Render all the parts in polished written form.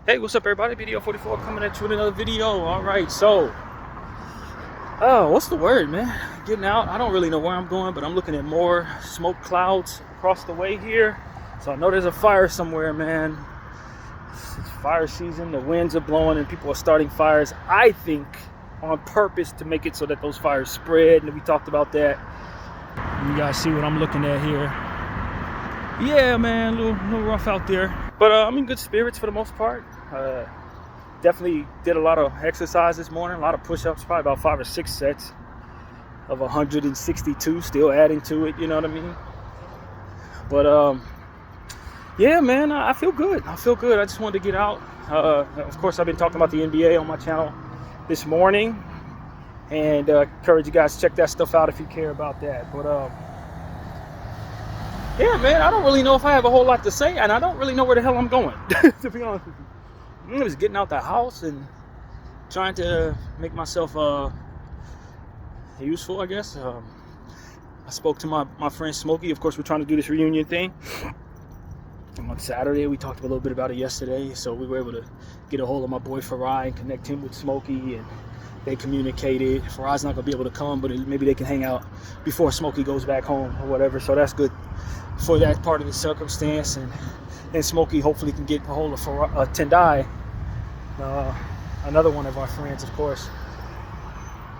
Hey, what's up, everybody? Video 44 coming at you with another video. All right, so, what's the word, man? Getting out. I don't really know where I'm going, but I'm looking at more smoke clouds across the way here. So I know there's a fire somewhere, man. It's fire season. The winds are blowing, and people are starting fires. I think on purpose to make it so that those fires spread. And we talked about that. You guys see what I'm looking at here? Yeah, man, a little rough out there. But I'm in good spirits for the most part. Definitely did a lot of exercise this morning, a lot of push-ups, probably about 5 or 6 sets of 162, still adding to it, you know what I mean? But yeah, man, I feel good. I just wanted to get out. Of course, I've been talking about the NBA on my channel this morning, and encourage you guys to check that stuff out if you care about that. But yeah, man, I don't really know if I have a whole lot to say, and I don't really know where the hell I'm going, to be honest with you. I'm just getting out the house and trying to make myself useful, I guess. I spoke to my friend Smokey. Of course, we're trying to do this reunion thing. And on Saturday, we talked a little bit about it yesterday, so we were able to get a hold of my boy Farai and connect him with Smokey, and they communicated. Farai's not going to be able to come, but maybe they can hang out before Smokey goes back home or whatever, so that's good for that part of the circumstance. And then Smokey hopefully can get a hold of Tendai, another one of our friends, of course,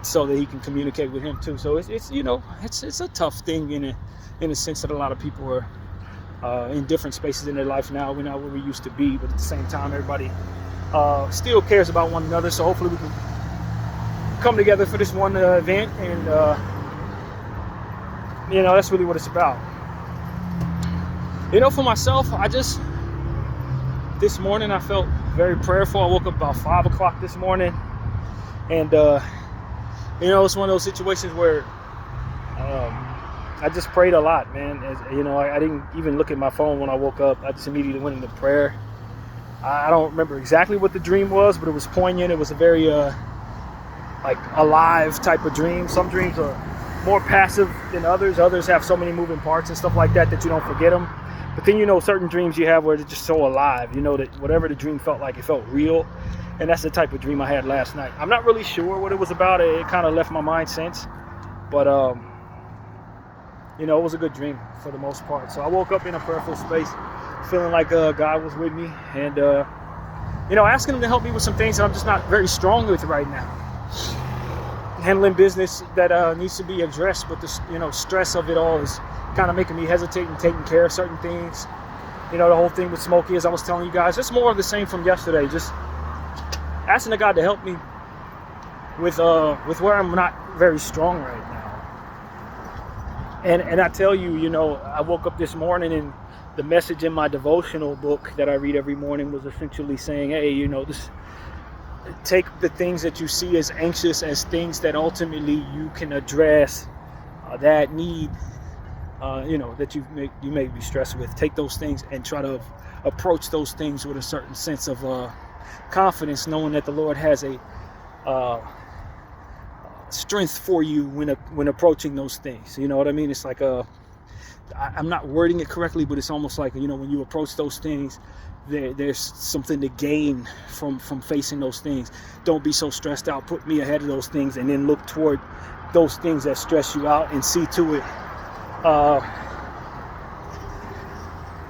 so that he can communicate with him too. So it's you know, it's a tough thing in a sense that a lot of people are in different spaces in their life now. We're not where we used to be, but at the same time, everybody still cares about one another. So hopefully we can come together for this one event, and you know, that's really what it's about. You know, for myself, this morning I felt very prayerful. I woke up about 5 o'clock this morning, and you know, it's one of those situations where I just prayed a lot, man. You know, I didn't even look at my phone when I woke up. I just immediately went into prayer. I don't remember exactly what the dream was, but it was poignant. It was a very like alive type of dream. Some dreams are more passive than others. Others have so many moving parts and stuff like that that you don't forget them. But then, you know, certain dreams you have where they're just so alive, you know, that whatever the dream felt like, it felt real. And that's the type of dream I had last night. I'm not really sure what it was about. It kind of left my mind since. But, you know, it was a good dream for the most part. So I woke up in a prayerful space, feeling like God was with me. And, you know, asking him to help me with some things that I'm just not very strong with right now. Handling business that needs to be addressed, but the, you know, stress of it all is kind of making me hesitate and taking care of certain things. You know, the whole thing with Smokey, as I was telling you guys, just more of the same from yesterday. Just asking the God to help me with where I'm not very strong right now. And I tell you, you know, I woke up this morning and the message in my devotional book that I read every morning was essentially saying, hey, you know, take the things that you see as anxious as things that ultimately you can address that need, you know, that you may be stressed with. Take those things and try to approach those things with a certain sense of confidence, knowing that the Lord has a strength for you when approaching those things. You know what I mean? It's like I'm not wording it correctly, but it's almost like, you know, when you approach those things, there's something to gain from facing those things. Don't be so stressed out. Put me ahead of those things, and then look toward those things that stress you out, and see to it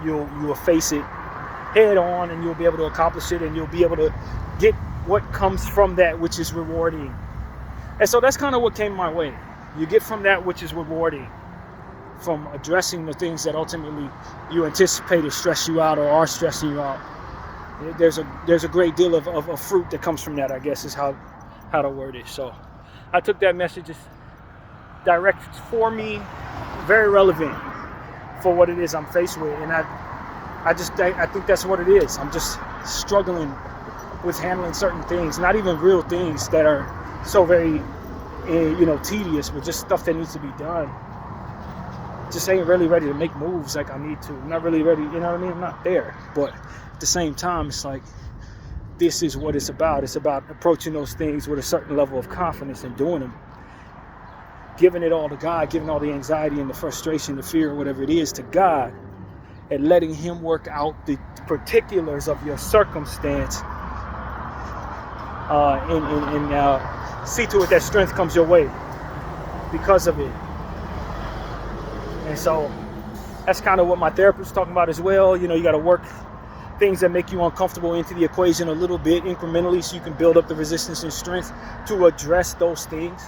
you'll face it head on, and you'll be able to accomplish it, and you'll be able to get what comes from that, which is rewarding. And so that's kind of what came my way. You get from that which is rewarding, from addressing the things that ultimately you anticipate to stress you out or are stressing you out. There's a great deal of fruit that comes from that, I guess, is how to word it. So I took that message as direct for me, very relevant for what it is I'm faced with. And I think that's what it is. I'm just struggling with handling certain things, not even real things that are so very, you know, tedious, but just stuff that needs to be done. Just ain't really ready to make moves like I need to. I'm not really ready, you know what I mean? I'm not there. But at the same time, it's like, this is what it's about. It's about approaching those things with a certain level of confidence and doing them. Giving it all to God, giving all the anxiety and the frustration, the fear, whatever it is, to God. and letting him work out the particulars of your circumstance, and see to it that strength comes your way because of it. And so that's kind of what my therapist is talking about as well. You got to work things that make you uncomfortable into the equation a little bit incrementally so you can build up the resistance and strength to address those things.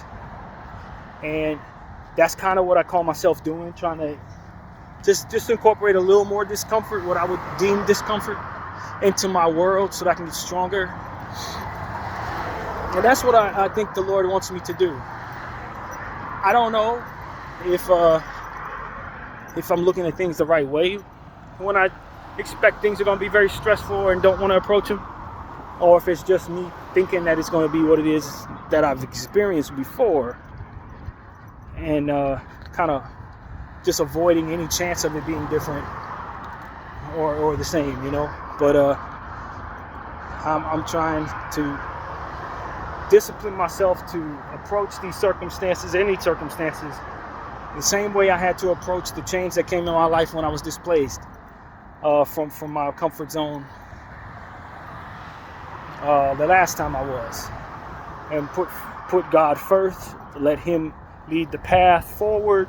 And that's kind of what I call myself doing, trying to just incorporate a little more discomfort, what I would deem discomfort, into my world so that I can get stronger. And that's what I think the Lord wants me to do. I don't know if I'm looking at things the right way when I expect things are going to be very stressful and don't want to approach them, or if it's just me thinking that it's going to be what it is that I've experienced before, and kind of just avoiding any chance of it being different or the same, But I'm trying to discipline myself to approach these circumstances, any circumstances, the same way I had to approach the change that came in my life when I was displaced from my comfort zone the last time I was, and put God first, let him lead the path forward,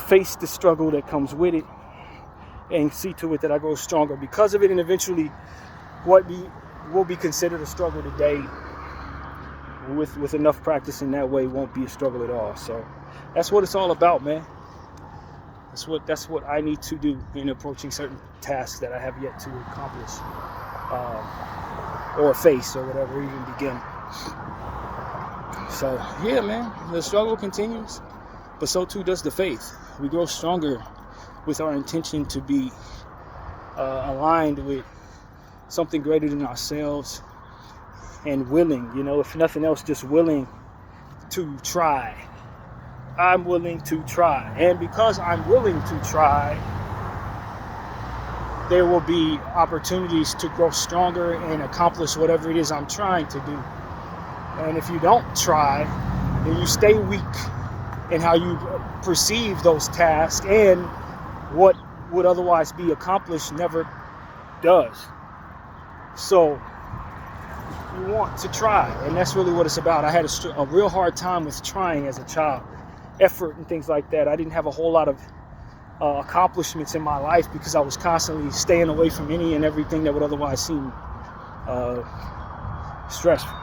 face the struggle that comes with it, and see to it that I grow stronger because of it. And eventually what will be considered a struggle today, with enough practice in that way, won't be a struggle at all. So that's what it's all about, man. That's what I need to do in approaching certain tasks that I have yet to accomplish, or face, or whatever, even begin. So yeah, man, the struggle continues, but so too does the faith. We grow stronger with our intention to be aligned with something greater than ourselves, and willing, if nothing else, just willing to try. I'm willing to try. And because I'm willing to try, there will be opportunities to grow stronger and accomplish whatever it is I'm trying to do. And if you don't try, then you stay weak in how you perceive those tasks, and what would otherwise be accomplished never does. So you want to try, and that's really what it's about. I had a real hard time with trying as a child, effort and things like that. I didn't have a whole lot of accomplishments in my life because I was constantly staying away from any and everything that would otherwise seem stressful.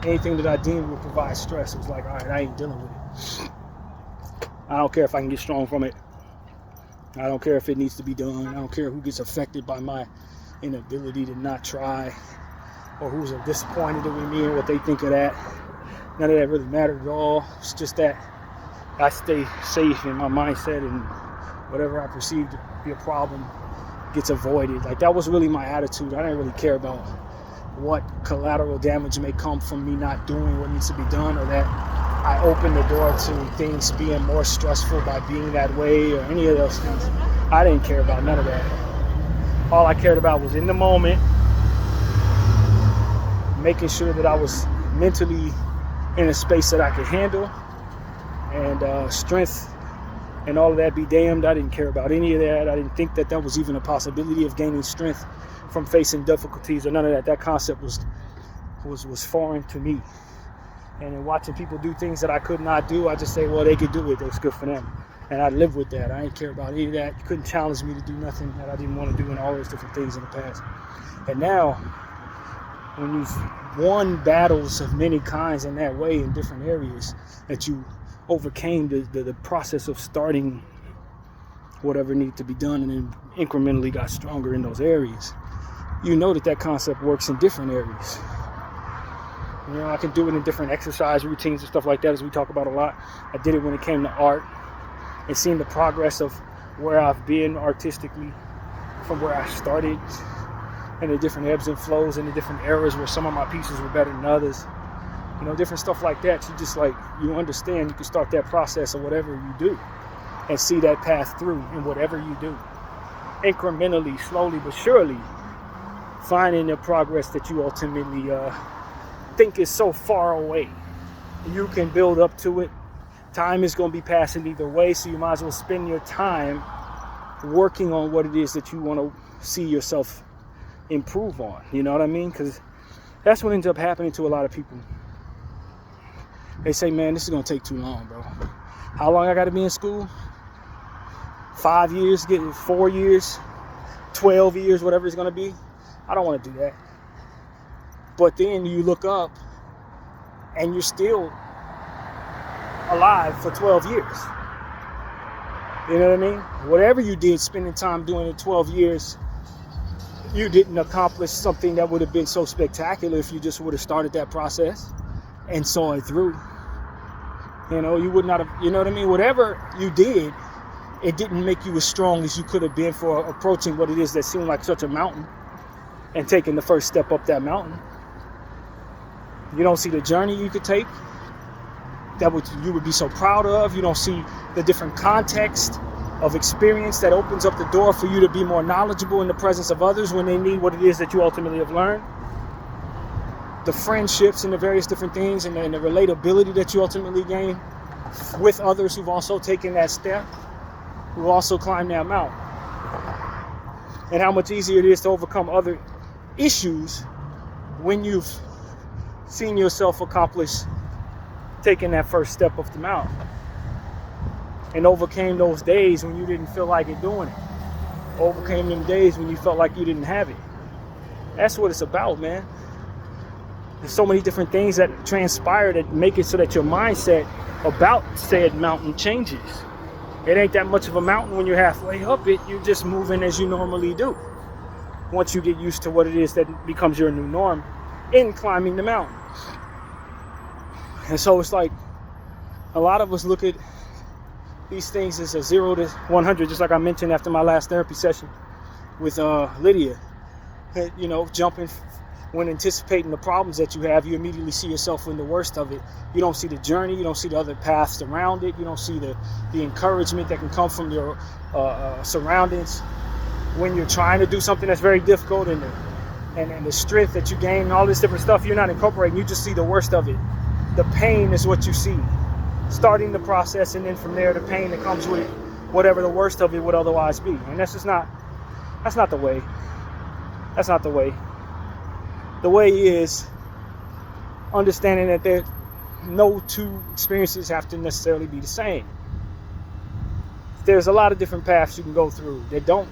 Anything that I deemed would provide stress, it was like, all right, I ain't dealing with it. I don't care if I can get strong from it. I don't care if it needs to be done. I don't care who gets affected by my inability to not try, or who's disappointed with me and what they think of that. None of that really mattered at all. It's just that I stay safe in my mindset, and whatever I perceive to be a problem gets avoided. Like, that was really my attitude. I didn't really care about what collateral damage may come from me not doing what needs to be done, or that I opened the door to things being more stressful by being that way, or any of those things. I didn't care about none of that. All I cared about was in the moment, making sure that I was mentally in a space that I could handle, and strength and all of that be damned. I didn't care about any of that. I didn't think that was even a possibility of gaining strength from facing difficulties, or none of that. That concept was foreign to me. And in watching people do things that I could not do, I just say, well, they could do it. It's good for them. And I live with that. I didn't care about any of that. You couldn't challenge me to do nothing that I didn't want to do, and all those different things in the past. And now, when you've won battles of many kinds in that way in different areas, that you overcame the process of starting whatever needed to be done, and then incrementally got stronger in those areas, you know that concept works in different areas. I can do it in different exercise routines and stuff like that, as we talk about a lot. I did it when it came to art, and seeing the progress of where I've been artistically from where I started, and the different ebbs and flows, and the different eras where some of my pieces were better than others. Different stuff like that. You just you understand you can start that process of whatever you do, and see that path through in whatever you do. Incrementally, slowly but surely, finding the progress that you ultimately think is so far away. You can build up to it. Time is going to be passing either way, so you might as well spend your time working on what it is that you want to see yourself improve on. You know what I mean? Because that's what ends up happening to a lot of people. They say, man, this is going to take too long, bro. How long I got to be in school? 5 years, 4 years, 12 years, whatever it's going to be. I don't want to do that. But then you look up and you're still alive for 12 years. You know what I mean? Whatever you did, spending time doing it 12 years, you didn't accomplish something that would have been so spectacular if you just would have started that process and saw it through. You know, you would not have, you know what I mean? Whatever you did, it didn't make you as strong as you could have been for approaching what it is that seemed like such a mountain and taking the first step up that mountain. You don't see the journey you could take that you would be so proud of. You don't see the different context of experience that opens up the door for you to be more knowledgeable in the presence of others when they need what it is that you ultimately have learned. The friendships and the various different things and the relatability that you ultimately gain with others who've also taken that step, who also climbed that mountain. And how much easier it is to overcome other issues when you've seen yourself accomplish taking that first step of the mountain and overcame those days when you didn't feel like it doing it, overcame them days when you felt like you didn't have it. That's what it's about, man. There's so many different things that transpire that make it so that your mindset about said mountain changes. It ain't that much of a mountain when you're halfway up it. You're just moving as you normally do. Once you get used to what it is that becomes your new norm in climbing the mountain. And so it's like a lot of us look at these things as a 0 to 100, just like I mentioned after my last therapy session with Lydia. You know, jumping when anticipating the problems that you have, you immediately see yourself in the worst of it. You don't see the journey, you don't see the other paths around it, you don't see the encouragement that can come from your surroundings when you're trying to do something that's very difficult, and the strength that you gain and all this different stuff you're not incorporating. You just see the worst of it. The pain is what you see, starting the process, and then from there the pain that comes with whatever the worst of it would otherwise be. And that's not the way. That's not the way. The way is understanding that no two experiences have to necessarily be the same. There's a lot of different paths you can go through that don't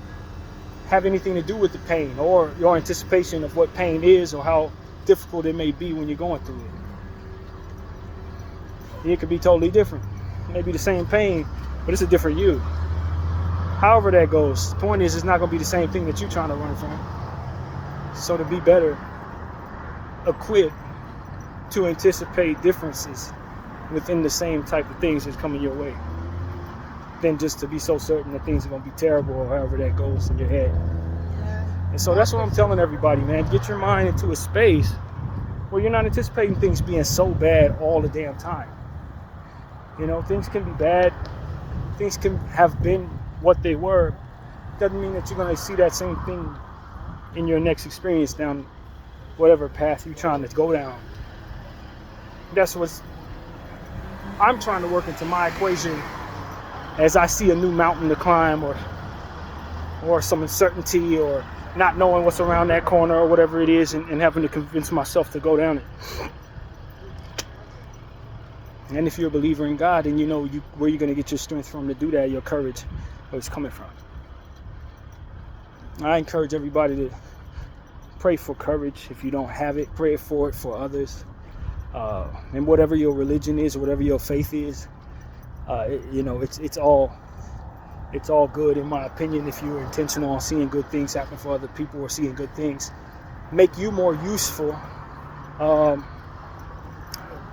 have anything to do with the pain or your anticipation of what pain is or how difficult it may be when you're going through it. It could be totally different. It may be the same pain, but it's a different you. However that goes, the point is it's not going to be the same thing that you're trying to run from. So to be better equipped to anticipate differences within the same type of things that's coming your way, than just to be so certain that things are going to be terrible or however that goes in your head. And so that's what I'm telling everybody, man. Get your mind into a space where you're not anticipating things being so bad all the damn time. You know, things can be bad. Things can have been what they were. Doesn't mean that you're going to see that same thing in your next experience down whatever path you're trying to go down. That's what I'm trying to work into my equation as I see a new mountain to climb, or some uncertainty, or not knowing what's around that corner or whatever it is, and having to convince myself to go down it. And if you're a believer in God, then you know where you're going to get your strength from to do that, your courage, where it's coming from. I encourage everybody to pray for courage. If you don't have it, pray for it for others. And whatever your religion is, or whatever your faith is, it's all good in my opinion if you're intentional on seeing good things happen for other people, or seeing good things make you more useful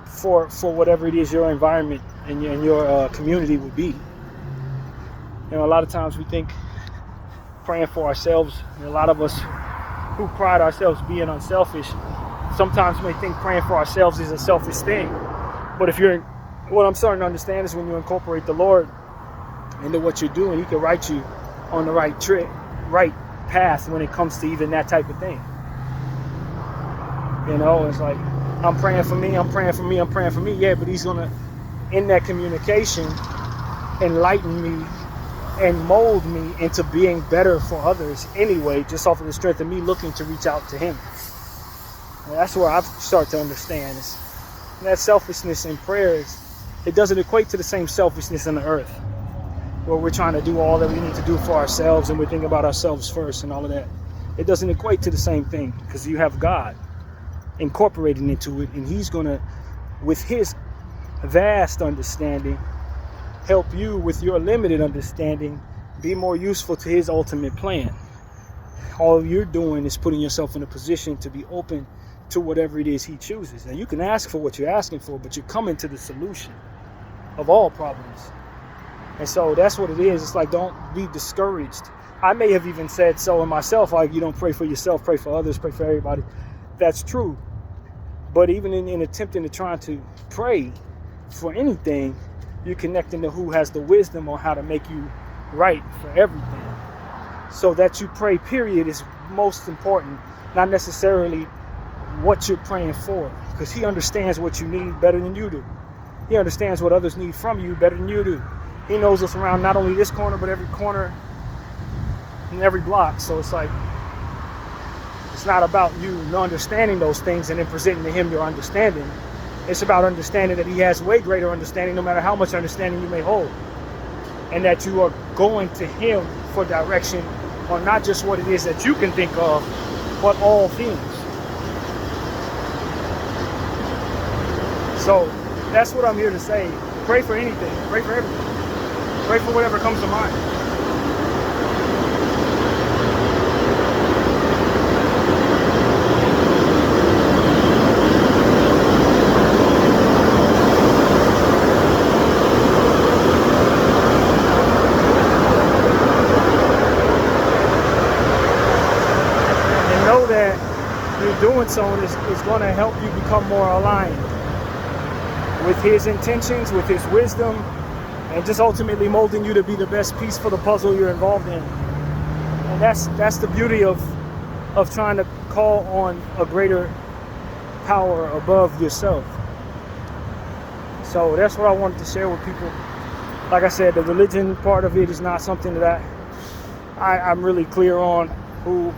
for whatever it is your environment and your community would be. You know, a lot of times we think praying for ourselves, and a lot of us who pride ourselves being unselfish sometimes may think praying for ourselves is a selfish thing. But what I'm starting to understand is when you incorporate the Lord into what you're doing, He can write you on the right path when it comes to even that type of thing. You know, it's like, I'm praying for me, I'm praying for me, I'm praying for me. Yeah, but He's going to, in that communication, enlighten me and mold me into being better for others anyway, just off of the strength of me looking to reach out to him. And that's where I've started to understand is that selfishness in prayers, it doesn't equate to the same selfishness in the earth, where we're trying to do all that we need to do for ourselves and we think about ourselves first and all of that. It doesn't equate to the same thing, because you have God incorporating into it, and he's going to, with his vast understanding, help you with your limited understanding be more useful to his ultimate plan. All you're doing is putting yourself in a position to be open to whatever it is he chooses. And you can ask for what you're asking for, but you're coming to the solution of all problems. And so that's what it is. It's like, don't be discouraged. I may have even said so in myself, like, you don't pray for yourself, pray for others, pray for everybody. That's true. But even in attempting to try to pray for anything, you're connecting to who has the wisdom on how to make you right for everything. So that you pray, period, is most important, not necessarily what you're praying for, because he understands what you need better than you do. He understands what others need from you better than you do. He knows us around not only this corner, but every corner and every block. So it's like, it's not about you understanding those things and then presenting to him your understanding. It's about understanding that he has way greater understanding, no matter how much understanding you may hold. And that you are going to him for direction on not just what it is that you can think of, but all things. So that's what I'm here to say. Pray for anything. Pray for everything. Pray for whatever comes to mind. And know that you're doing so is going to help you become more aligned with his intentions, with his wisdom, and just ultimately molding you to be the best piece for the puzzle you're involved in. And that's the beauty of trying to call on a greater power above yourself. So that's what I wanted to share with people. Like I said, the religion part of it is not something that I'm really clear on whose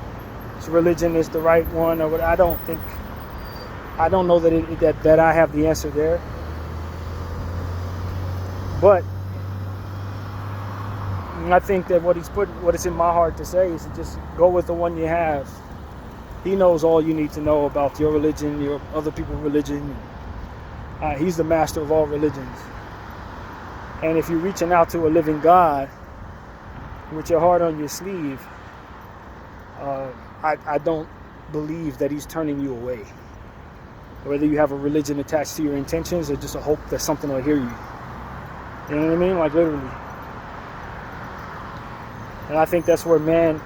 religion is the right one, or what. I don't know that I have the answer there. But I think that what it's in my heart to say is to just go with the one you have. He knows all you need to know about your religion, your other people's religion. He's the master of all religions. And if you're reaching out to a living God with your heart on your sleeve, I don't believe that he's turning you away. Whether you have a religion attached to your intentions or just a hope that something will hear you. You know what I mean? Like, literally. And I think that's where man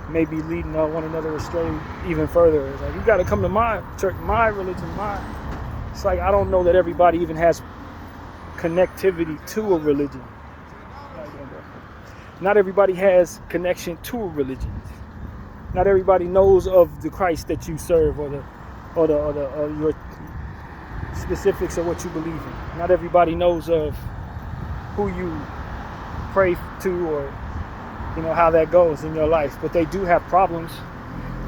may be leading one another astray even further. It's like, you got to come to my church, my religion, It's like, I don't know that everybody even has connectivity to a religion. Not everybody has connection to a religion. Not everybody knows of the Christ that you serve, or your specifics of what you believe in. Not everybody knows of who you pray to, or how that goes in your life. But they do have problems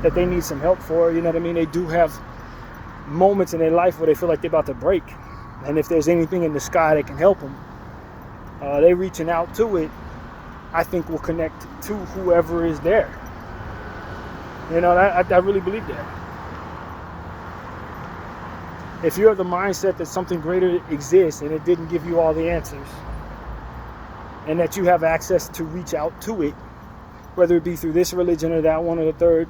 that they need some help for. You know what I mean? They do have moments in their life where they feel like they're about to break, and if there's anything in the sky that can help them, they reaching out to it, I think will connect to whoever is there. I really believe that. If you're of the mindset that something greater exists and it didn't give you all the answers, and that you have access to reach out to it, whether it be through this religion or that one or the third,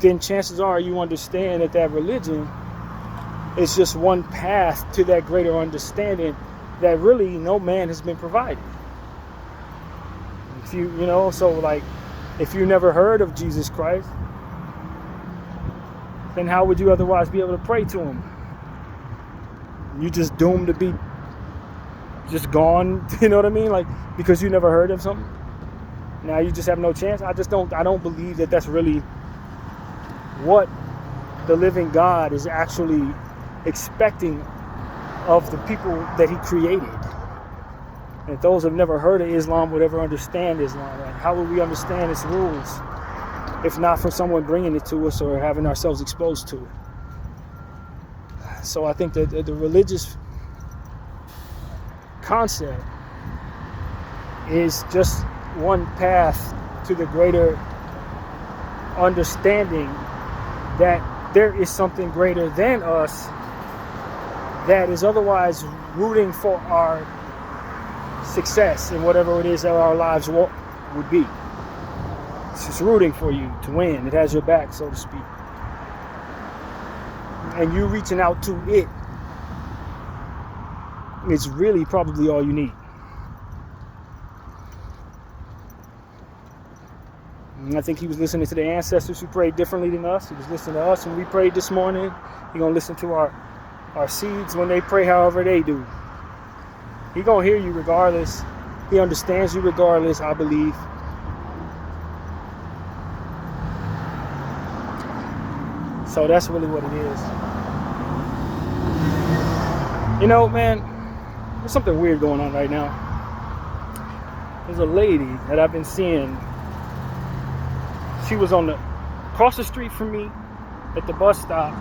then chances are you understand that religion is just one path to that greater understanding that really no man has been provided. If if you never heard of Jesus Christ, then how would you otherwise be able to pray to him? You just doomed to be just gone, you know what I mean? Like, because you never heard of something, now you just have no chance. I don't believe that that's really what the living God is actually expecting of the people that he created. And those who have never heard of Islam would ever understand Islam. Like, how would we understand its rules if not from someone bringing it to us or having ourselves exposed to it? So I think that the religious concept is just one path to the greater understanding that there is something greater than us that is otherwise rooting for our success in whatever it is that our lives would be. It's just rooting for you to win. It has your back, so to speak. And you reaching out to it is really probably all you need. And I think he was listening to the ancestors who prayed differently than us. He was listening to us when we prayed this morning. He's going to listen to our seeds when they pray however they do. He going to hear you regardless. He understands you regardless, I believe. So that's really what it is. You know, man, there's something weird going on right now. There's a lady that I've been seeing. She was across the street from me at the bus stop.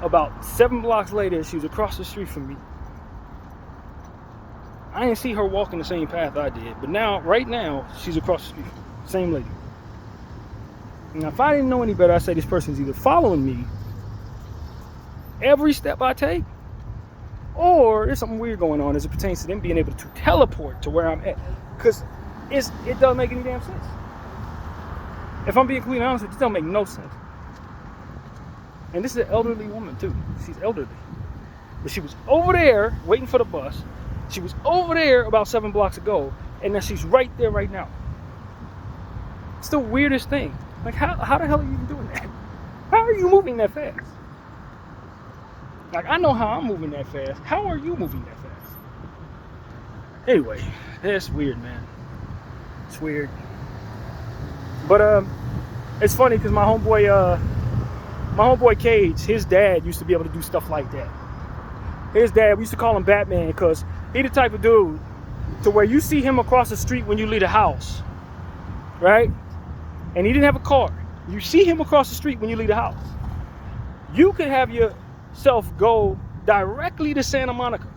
About 7 blocks later, she was across the street from me. I didn't see her walking the same path I did, but now, right now, she's across the street. Same lady. Now, if I didn't know any better, I'd say this person's either following me every step I take, or there's something weird going on as it pertains to them being able to teleport to where I'm at. Because it doesn't make any damn sense. If I'm being completely honest with you, it doesn't make no sense. And this is an elderly woman too. She's elderly. But she was over there waiting for the bus. She was over there about 7 blocks ago. And now she's right there right now. It's the weirdest thing. Like, how the hell are you even doing that? How are you moving that fast? Like, I know how I'm moving that fast. How are you moving that fast? Anyway, that's weird, man. It's weird. But it's funny because my homeboy Cage, his dad used to be able to do stuff like that. His dad, we used to call him Batman because he the type of dude to where you see him across the street when you leave the house, right? And he didn't have a car. You see him across the street when you leave the house. You could have yourself go directly to Santa Monica.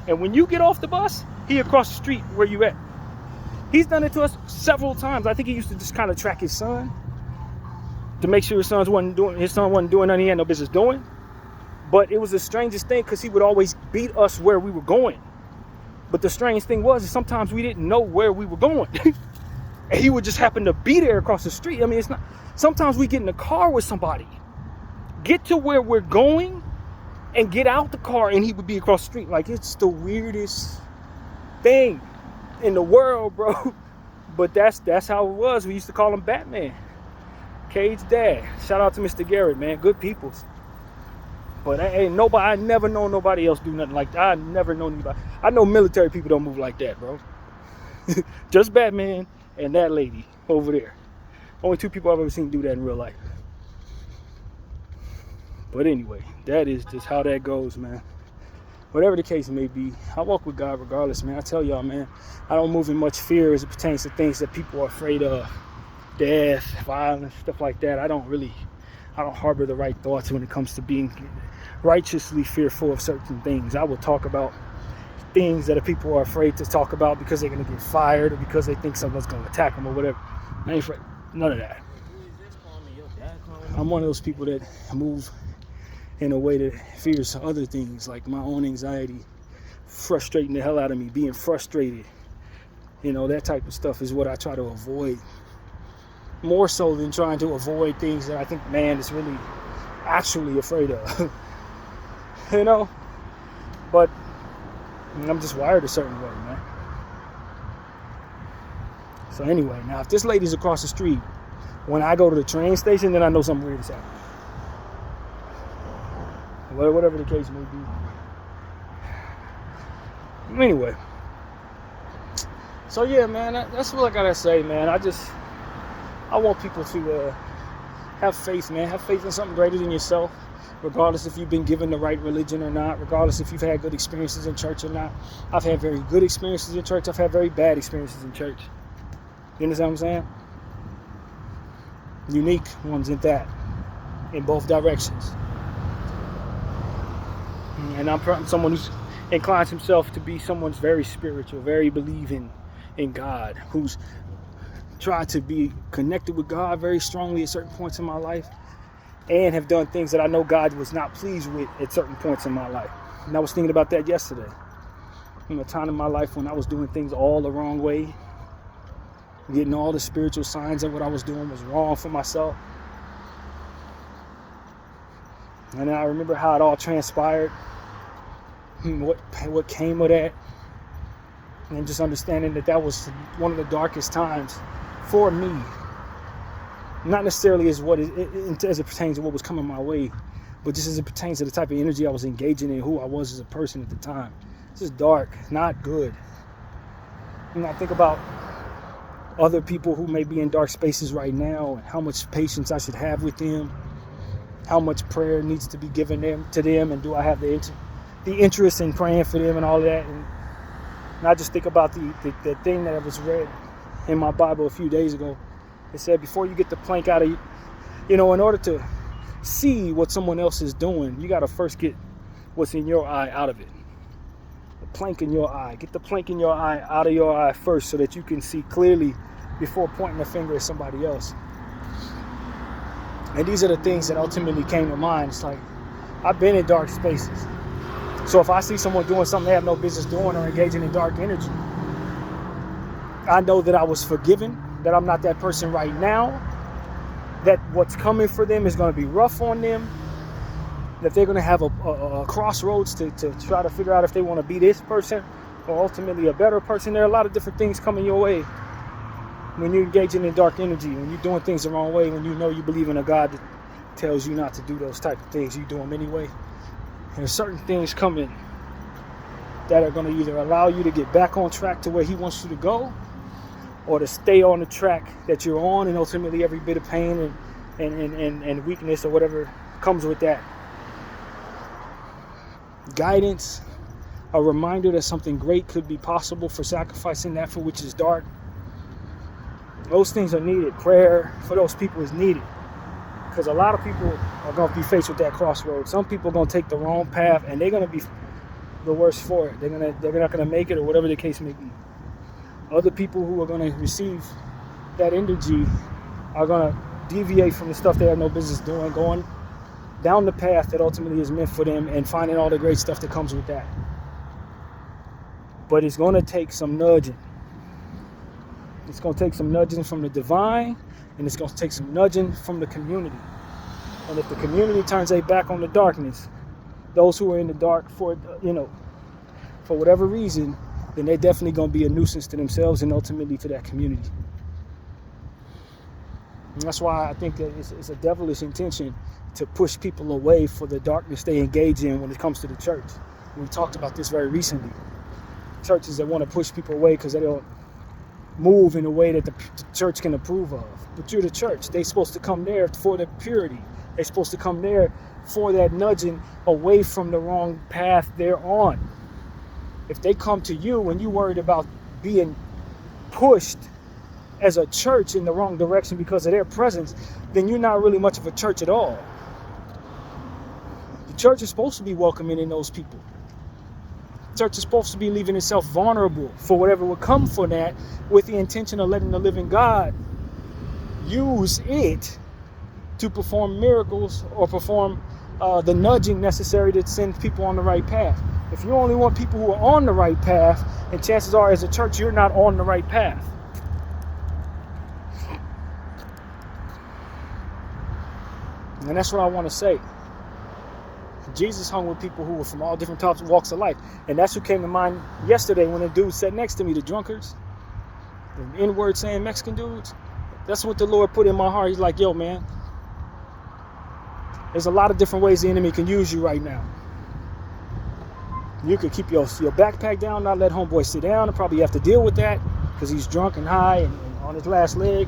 And when you get off the bus, he across the street where you at. He's done it to us several times. I think he used to just kind of track his son to make sure his son wasn't doing nothing he had no business doing. But it was the strangest thing because he would always beat us where we were going. But the strange thing was sometimes we didn't know where we were going. And he would just happen to be there across the street. I mean, it's not. Sometimes we get in the car with somebody, get to where we're going, and get out the car, and he would be across the street. Like, it's the weirdest thing in the world, bro. But that's how it was. We used to call him Batman. Cage's dad. Shout out to Mr. Garrett, man. Good peoples. But I never know nobody else do nothing like that. I never know anybody. I know military people don't move like that, bro. Just Batman and that lady over there. Only 2 people I've ever seen do that in real life. But anyway, that is just how that goes, man. Whatever the case may be, I walk with God regardless, man. I tell y'all, man, I don't move in much fear as it pertains to things that people are afraid of. Death, violence, stuff like that. I don't harbor the right thoughts when it comes to being righteously fearful of certain things. I will talk about things that people are afraid to talk about because they're going to get fired or because they think someone's going to attack them or whatever. I ain't afraid. None of that. I'm one of those people that move in a way that fears other things, like my own anxiety, frustrating the hell out of me, being frustrated. You know, that type of stuff is what I try to avoid. More so than trying to avoid things that I think man is really actually afraid of. You know? But I'm just wired a certain way, man. So anyway, now if this lady's across the street, when I go to the train station, then I know something weird is happening. Whatever the case may be. Anyway. So yeah, man, that's what I gotta say, man. I want people to have faith, man. Have faith in something greater than yourself. regardless if you've been given the right religion or not, regardless if you've had good experiences in church or not. I've had very good experiences in church. I've had very bad experiences in church. You understand what I'm saying? Unique ones in that, in both directions. And I'm someone who's inclines himself to be someone's very spiritual, very believing in God, who's tried to be connected with God very strongly at certain points in my life, and have done things that I know God was not pleased with at certain points in my life. And I was thinking about that yesterday. A time in my life when I was doing things all the wrong way, getting all the spiritual signs that what I was doing was wrong for myself. And I remember how it all transpired, what came of that, and just understanding that was one of the darkest times for me. Not necessarily as it pertains to what was coming my way, but just as it pertains to the type of energy I was engaging in, who I was as a person at the time. It's just dark, not good. And I think about other people who may be in dark spaces right now, and how much patience I should have with them, how much prayer needs to be given to them, and do I have the interest in praying for them and all of that. And I just think about the thing that was read in my Bible a few days ago. It said, before you get the plank out of, in order to see what someone else is doing, you got to first get what's in your eye out of it. The plank in your eye. Get the plank in your eye out of your eye first, so that you can see clearly before pointing the finger at somebody else. And these are the things that ultimately came to mind. It's like, I've been in dark spaces. So if I see someone doing something they have no business doing, or engaging in dark energy, I know that I was forgiven, that I'm not that person right now, that what's coming for them is going to be rough on them, that they're going to have a crossroads to try to figure out if they want to be this person or ultimately a better person. There are a lot of different things coming your way when you're engaging in dark energy, when you're doing things the wrong way, when you know you believe in a God that tells you not to do those type of things, you do them anyway. And there's certain things coming that are going to either allow you to get back on track to where he wants you to go, or to stay on the track that you're on, and ultimately every bit of pain and weakness or whatever comes with that. Guidance, a reminder that something great could be possible for sacrificing that for which is dark. Those things are needed. Prayer for those people is needed, because a lot of people are going to be faced with that crossroads. Some people are going to take the wrong path, and they're going to be the worse for it. They're not going to make it, or whatever the case may be. Other people who are going to receive that energy are going to deviate from the stuff they have no business doing, going down the path that ultimately is meant for them, and finding all the great stuff that comes with that. But it's going to take some nudging. It's going to take some nudging from the divine, and it's going to take some nudging from the community. And if the community turns their back on the darkness, those who are in the dark for whatever reason, then they're definitely going to be a nuisance to themselves and ultimately to that community. And that's why I think that it's a devilish intention to push people away for the darkness they engage in when it comes to the church. We talked about this very recently. Churches that want to push people away because they don't move in a way that the church can approve of. But you're the church. They're supposed to come there for the purity. They're supposed to come there for that nudging away from the wrong path they're on. If they come to you when you're worried about being pushed as a church in the wrong direction because of their presence, then you're not really much of a church at all. The church is supposed to be welcoming in those people. The church is supposed to be leaving itself vulnerable for whatever would come for that, with the intention of letting the living God use it to perform miracles or perform the nudging necessary to send people on the right path. If you only want people who are on the right path, and chances are as a church you're not on the right path. And that's what I want to say. Jesus hung with people who were from all different types of walks of life. And that's what came to mind yesterday when a dude sat next to me, the drunkards, the N-word saying Mexican dudes. That's what the Lord put in my heart. He's like, yo, man, there's a lot of different ways the enemy can use you right now. You could keep your backpack down, not let homeboy sit down, and probably have to deal with that because he's drunk and high and on his last leg.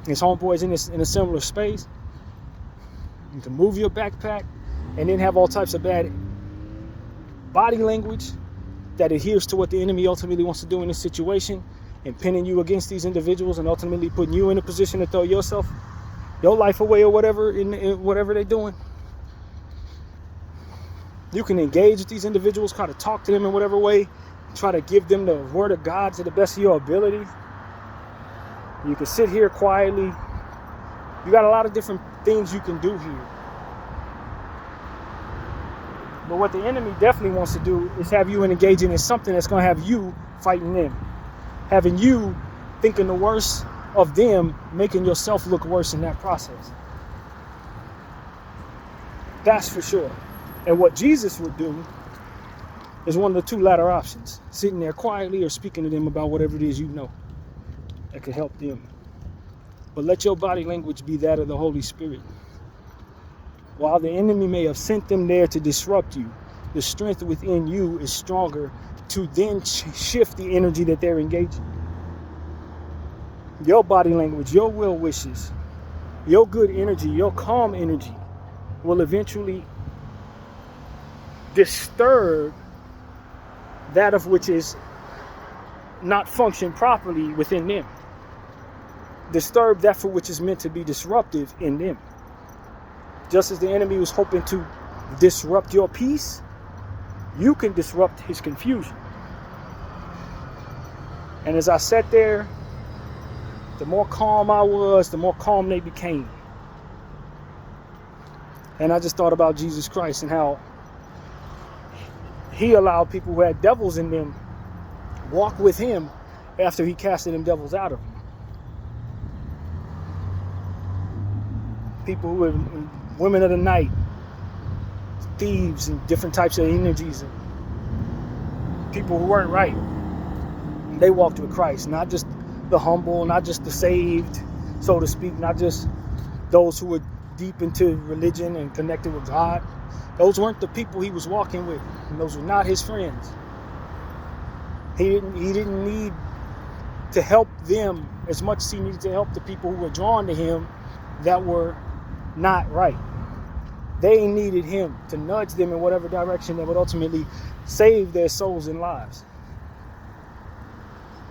His homeboy's in a similar space. You can move your backpack and then have all types of bad body language that adheres to what the enemy ultimately wants to do in this situation, and pinning you against these individuals and ultimately putting you in a position to throw your life away or whatever in whatever they're doing. You can engage with these individuals, kind of talk to them in whatever way, try to give them the word of God to the best of your ability. You can sit here quietly. You got a lot of different things you can do here. But what the enemy definitely wants to do is have you engaging in something that's going to have you fighting them. Having you thinking the worst of them, making yourself look worse in that process. That's for sure. And what Jesus would do is one of the two latter options. Sitting there quietly or speaking to them about whatever it is you know that could help them. But let your body language be that of the Holy Spirit. While the enemy may have sent them there to disrupt you, the strength within you is stronger to then shift the energy that they're engaging. Your body language, your will wishes, your good energy, your calm energy will eventually disturb that of which is not function properly within them. Disturb that for which is meant to be disruptive in them. Just as the enemy was hoping to disrupt your peace, you can disrupt his confusion. And as I sat there, the more calm I was, the more calm they became. And I just thought about Jesus Christ and how he allowed people who had devils in them walk with him after he casted them devils out of them. People who were women of the night, thieves and different types of energies, and people who weren't right, they walked with Christ. Not just the humble, not just the saved, so to speak, not just those who were deep into religion and connected with God. Those weren't the people he was walking with, and those were not his friends. He didn't need to help them as much as he needed to help the people who were drawn to him that were not right. They needed him to nudge them in whatever direction that would ultimately save their souls and lives.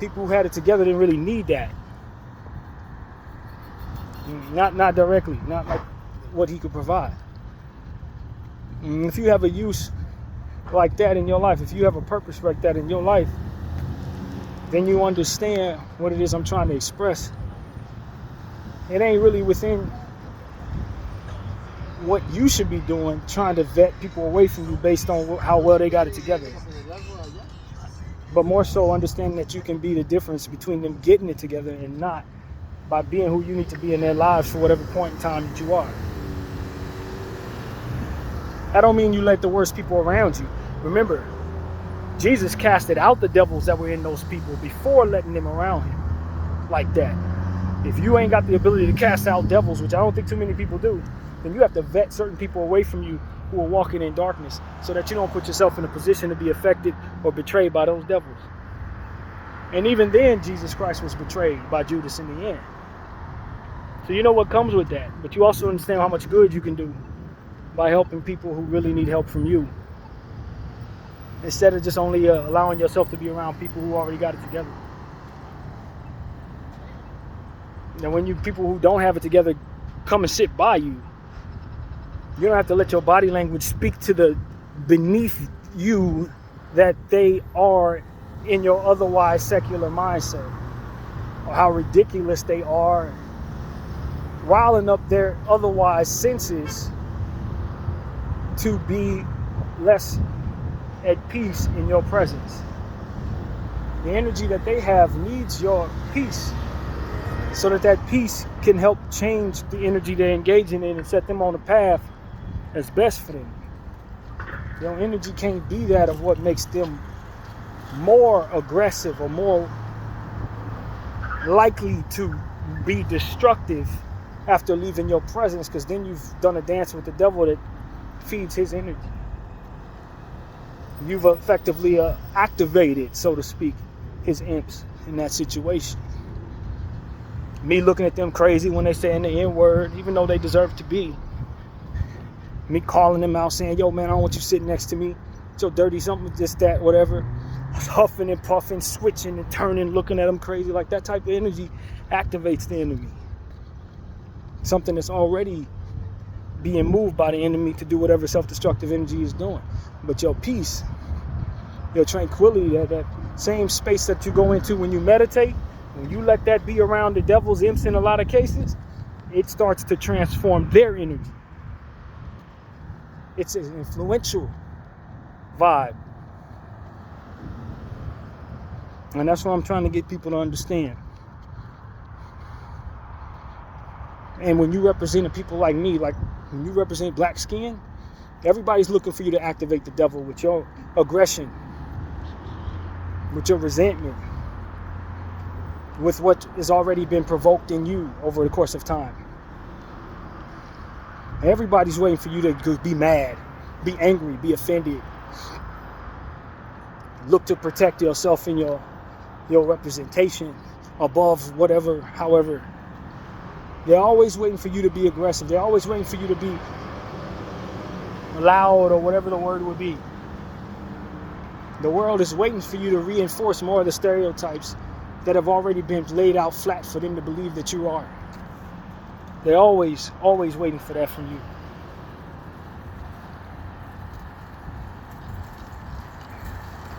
People who had it together didn't really need that. Not directly, not like what he could provide. And if you have a use like that in your life, if you have a purpose like that in your life, then you understand what it is I'm trying to express. It ain't really within what you should be doing, trying to vet people away from you based on how well they got it together. But more so understanding that you can be the difference between them getting it together and not, by being who you need to be in their lives for whatever point in time that you are. That don't mean you let the worst people around you. Remember, Jesus casted out the devils that were in those people before letting them around him like that. If you ain't got the ability to cast out devils, which I don't think too many people do, then you have to vet certain people away from you who are walking in darkness so that you don't put yourself in a position to be affected or betrayed by those devils. And even then, Jesus Christ was betrayed by Judas in the end. So you know what comes with that, but you also understand how much good you can do by helping people who really need help from you, instead of just only allowing yourself to be around people who already got it together. And when people who don't have it together come and sit by you, you don't have to let your body language speak to the beneath you that they are in your otherwise secular mindset, or how ridiculous they are, riling up their otherwise senses to be less at peace in your presence. The energy that they have needs your peace, so that peace can help change the energy they're engaging in and set them on a path that's best for them. Your energy can't be that of what makes them more aggressive or more likely to be destructive after leaving your presence, because then you've done a dance with the devil that feeds his energy. You've effectively activated, so to speak, his imps in that situation. Me looking at them crazy when they say in the N-word, even though they deserve to be, Me calling them out, saying, yo, man, I don't want you sitting next to me. So dirty, something, this, that, whatever. Huffing and puffing, switching and turning, looking at them crazy. Like that type of energy activates the enemy. Something that's already being moved by the enemy to do whatever self-destructive energy is doing. But your peace, your tranquility, that same space that you go into when you meditate, when you let that be around the devil's imps in a lot of cases, it starts to transform their energy. It's an influential vibe. And that's what I'm trying to get people to understand. And when you represent people like me, like when you represent black skin, everybody's looking for you to activate the devil with your aggression, with your resentment, with what has already been provoked in you over the course of time. Everybody's waiting for you to be mad, be angry, be offended. Look to protect yourself and your representation above whatever, however. They're always waiting for you to be aggressive. They're always waiting for you to be loud or whatever the word would be. The world is waiting for you to reinforce more of the stereotypes that have already been laid out flat for them to believe that you are. They're always waiting for that from you.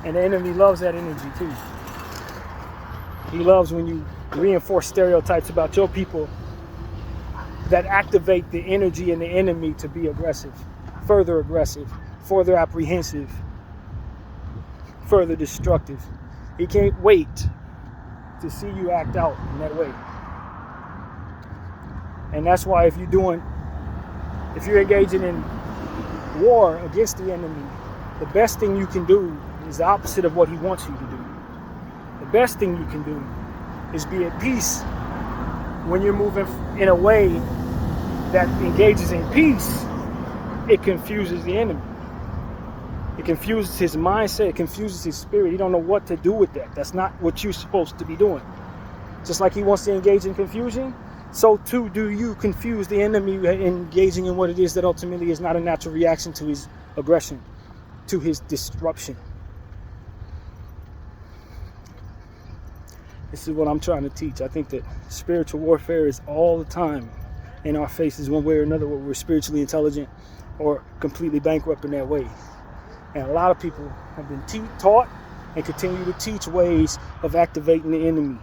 And the enemy loves that energy too. He loves when you reinforce stereotypes about your people that activate the energy in the enemy to be aggressive, further apprehensive, further destructive. He can't wait to see you act out in that way. And that's why if you're engaging in war against the enemy, the best thing you can do is the opposite of what he wants you to do. The best thing you can do is be at peace when you're moving in a way that engages in peace. It confuses the enemy. It confuses his mindset. It confuses his spirit. He don't know what to do with that. That's not what you're supposed to be doing. Just like he wants to engage in confusion, so too do you confuse the enemy engaging in what it is that ultimately is not a natural reaction to his aggression, to his disruption. This is what I'm trying to teach. I think that spiritual warfare is all the time in our faces one way or another, where we're spiritually intelligent or completely bankrupt in that way. And a lot of people have been taught and continue to teach ways of activating the enemy,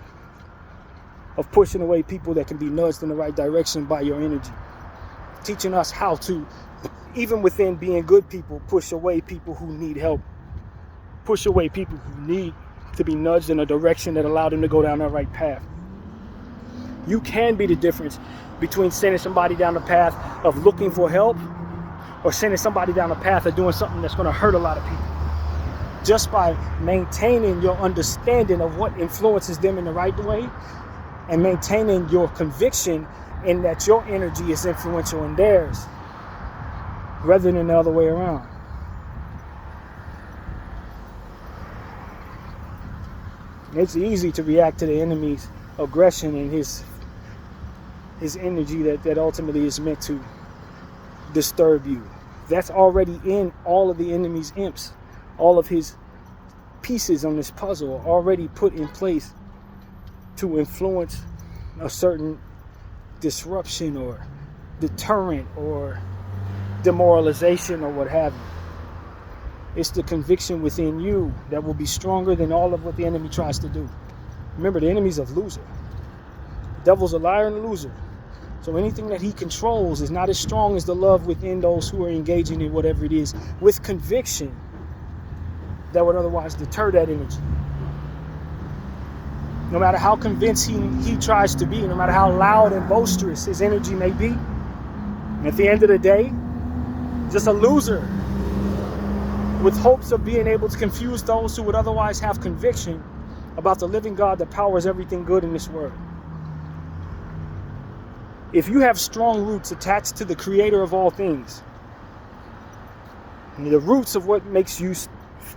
of pushing away people that can be nudged in the right direction by your energy. Teaching us how to, even within being good people, push away people who need help. Push away people who need to be nudged in a direction that allowed them to go down that right path. You can be the difference between sending somebody down the path of looking for help or sending somebody down the path of doing something that's going to hurt a lot of people. Just by maintaining your understanding of what influences them in the right way and maintaining your conviction in that your energy is influential in theirs rather than the other way around. It's easy to react to the enemy's aggression and his energy that ultimately is meant to disturb you. That's already in all of the enemy's imps. All of his pieces on this puzzle are already put in place to influence a certain disruption or deterrent or demoralization or what have you. It's the conviction within you that will be stronger than all of what the enemy tries to do. Remember, the enemy's a loser. The devil's a liar and a loser. So anything that he controls is not as strong as the love within those who are engaging in whatever it is with conviction that would otherwise deter that energy. No matter how convinced he tries to be, no matter how loud and boisterous his energy may be, at the end of the day, just a loser with hopes of being able to confuse those who would otherwise have conviction about the living God that powers everything good in this world. If you have strong roots attached to the creator of all things, the roots of what makes you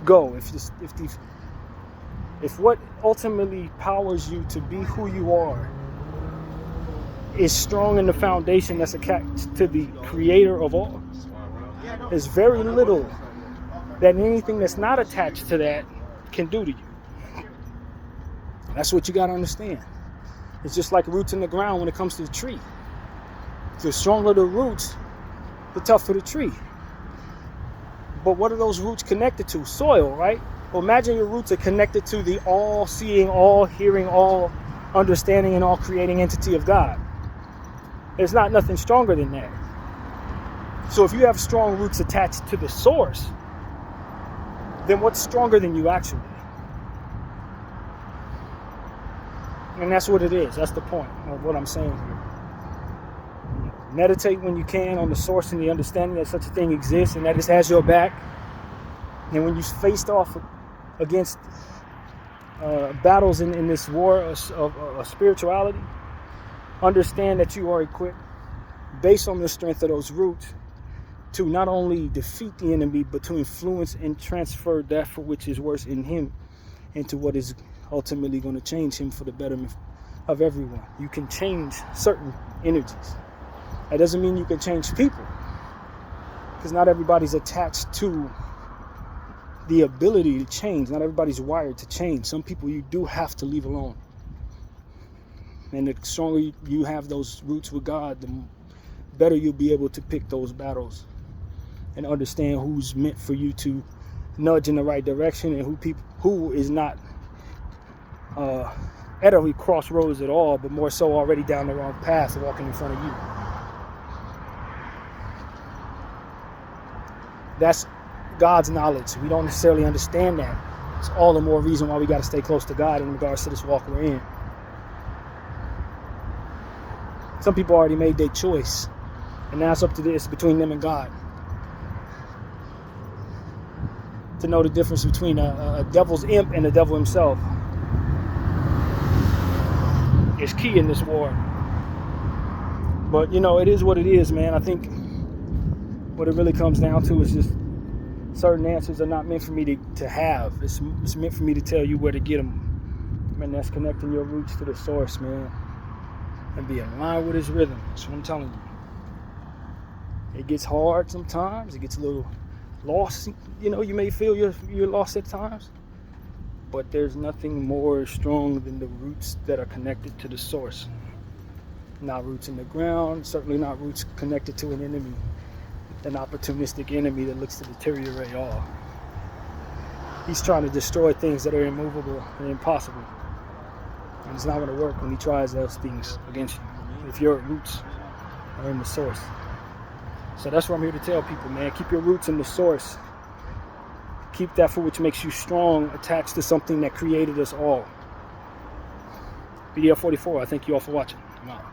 go, if what ultimately powers you to be who you are is strong in the foundation that's attached to the creator of all, There's very little that anything that's not attached to that can do to you. That's what you got to understand. It's just like roots in the ground when it comes to the tree. The stronger the roots, the tougher the tree. But what are those roots connected to? Soil, right? Well, imagine your roots are connected to the all-seeing, all-hearing, all-understanding, and all-creating entity of God. There's not nothing stronger than that. So if you have strong roots attached to the source, then what's stronger than you actually? And that's what it is. That's the point of what I'm saying here. Meditate when you can on the source and the understanding that such a thing exists and that it has your back. And when you're faced off against battles in this war of spirituality, understand that you are equipped based on the strength of those roots to not only defeat the enemy, but to influence and transfer that for which is worse in him into what is ultimately going to change him for the betterment of everyone. You can change certain energies. That doesn't mean you can change people, because not everybody's attached to the ability to change. Not everybody's wired to change. Some people you do have to leave alone. And the stronger you have those roots with God, the better you'll be able to pick those battles and understand who's meant for you to nudge in the right direction and who is not at a crossroads at all, but more so already down the wrong path walking in front of you. That's God's knowledge. We don't necessarily understand that. It's all the more reason why we got to stay close to God in regards to this walk we're in. Some people already made their choice, and now it's up to this between them and God to know the difference between a devil's imp and the devil himself. It's key in this war. But you know, it is what it is, man. I think what it really comes down to is just certain answers are not meant for me to have. It's meant for me to tell you where to get them. Man, that's connecting your roots to the source, man, and be in line with his rhythm. That's what I'm telling you. It gets hard sometimes. It gets a little lost. You know, you may feel you're lost at times, but there's nothing more strong than the roots that are connected to the source. Not roots in the ground, certainly not roots connected to an enemy, an opportunistic enemy that looks to deteriorate all. He's trying to destroy things that are immovable and impossible. And it's not going to work when he tries those things against you, if your roots are in the source. So that's what I'm here to tell people, man. Keep your roots in the source. Keep that for which makes you strong, attached to something that created us all. BDL 44, I thank you all for watching. I'm out.